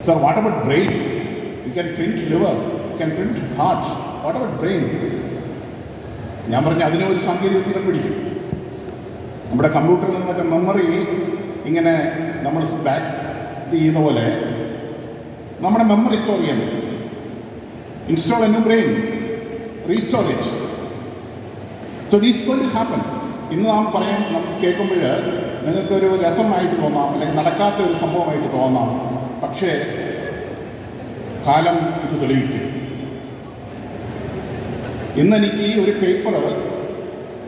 Sir, what about brain? You can print liver, you can print heart. What about brain? ഞാൻ പറഞ്ഞ അതിനെ ഒരു സാങ്കേതിക വിദ്യ കണ്ടുപിടിക്കും. നമ്മുടെ കമ്പ്യൂട്ടറിൽ നിന്നൊക്കെ മെമ്മറി ഇങ്ങനെ നമ്മൾ ബാക്ക് ചെയ്യുന്ന പോലെ നമ്മുടെ മെമ്മറി സ്റ്റോർ ചെയ്യാൻ പറ്റും. Install a new brain, restore it. So these going to happen. ഇന്ന് നാം പറയാൻ നമുക്ക് കേൾക്കുമ്പോൾ നിങ്ങൾക്കൊരു രസമായിട്ട് തോന്നാം, അല്ലെങ്കിൽ നടക്കാത്ത ഒരു സംഭവമായിട്ട് തോന്നാം. പക്ഷേ കാലം ഇത് തെളിയിക്കും. ഇന്നെനിക്ക് ഈ ഒരു പേപ്പർ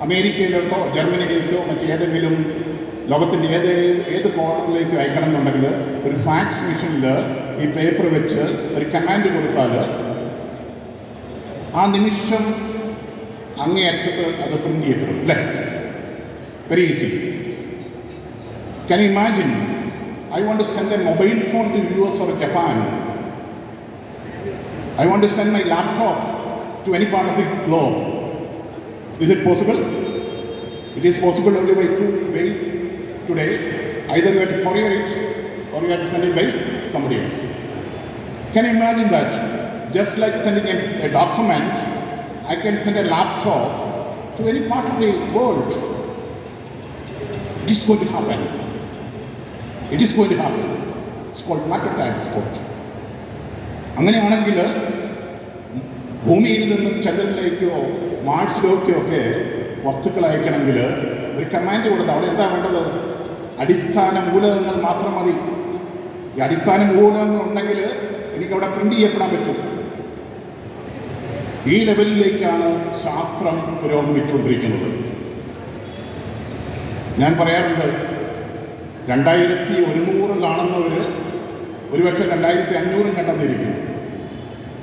അമേരിക്കയിലേക്കോ ജർമ്മനിയിലേക്കോ മറ്റേതെങ്കിലും ലോകത്തിൻ്റെ ഏത് കോർണറിലേക്ക് അയക്കണം എന്നുണ്ടെങ്കിൽ ഒരു ഫാക്സ് മെഷീനിൽ ഈ പേപ്പർ വെച്ച് ഒരു കമാൻഡ് കൊടുത്താൽ ആ നിമിഷം അങ്ങേയറ്റത്ത് അത് പ്രിൻ്റ് ചെയ്യപ്പെടും. അല്ലേ? Very easy. Can you imagine? I want to send a mobile phone to US or Japan. I want to send my laptop to any part of the globe. Is it possible? It is possible only by two ways today. Either you have to courier it or you have to send it by somebody else. Can you imagine that? Just like sending a document, I can send a laptop to any part of the world. It is going to happen. It is going to happen. It's called matter transport. അങ്ങനെയാണെങ്കിൽ ഭൂമിയിൽ നിന്നും ചന്ദ്രനിലേക്കോ മാർസിലേക്കോ ഒക്കെ വസ്തുക്കൾ അയക്കണമെങ്കിൽ ഒരു command കൊടുത്താൽ അവിടെ എന്താ വേണ്ടത്? അടിസ്ഥാന മൂലകങ്ങൾ മാത്രം മതി. ഈ അടിസ്ഥാന മൂലകങ്ങൾ ഉണ്ടെങ്കിൽ എനിക്കവിടെ പ്രിൻ്റ് ചെയ്യപ്പെടാൻ പറ്റും. ഈ ലെവലിലേക്കാണ് ശാസ്ത്രം പുരോഗമിച്ചുകൊണ്ടിരിക്കുന്നത്. ഞാൻ പറയാറുണ്ട്, 2100 കാണുന്നവർ ഒരുപക്ഷെ 2500 കണ്ടെന്നിരിക്കും.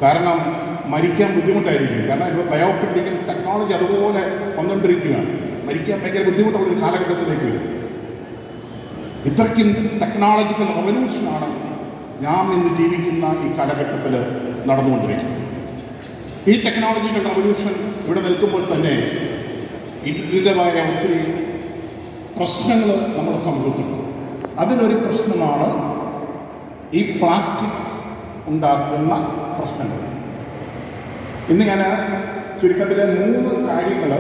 കാരണം മരിക്കാൻ ബുദ്ധിമുട്ടായിരിക്കും. കാരണം ഇപ്പോൾ ബയോപ്രിന്റിംഗ് ടെക്നോളജി അതുപോലെ വന്നുകൊണ്ടിരിക്കുകയാണ്. മരിക്കാൻ ഭയങ്കര ബുദ്ധിമുട്ടുള്ളൊരു കാലഘട്ടത്തിലേക്ക് വരും. ഇത്രയ്ക്കും ടെക്നോളജിക്കൽ റവല്യൂഷനാണ് നാം ഇന്ന് ജീവിക്കുന്ന ഈ കാലഘട്ടത്തിൽ നടന്നുകൊണ്ടിരിക്കുന്നത്. ഈ ടെക്നോളജിക്കൽ റവല്യൂഷൻ ഇവിടെ നിൽക്കുമ്പോൾ തന്നെ ഇതിൻ്റെതായ ഒത്തിരി പ്രശ്നങ്ങൾ നമ്മുടെ സമൂഹത്തുണ്ട്. അതിലൊരു പ്രശ്നമാണ് ഈ പ്ലാസ്റ്റിക് ഉണ്ടാക്കുന്ന പ്രശ്നങ്ങൾ. ഇന്ന് ഞാൻ ചുരുക്കത്തിലെ 3 കാര്യങ്ങൾ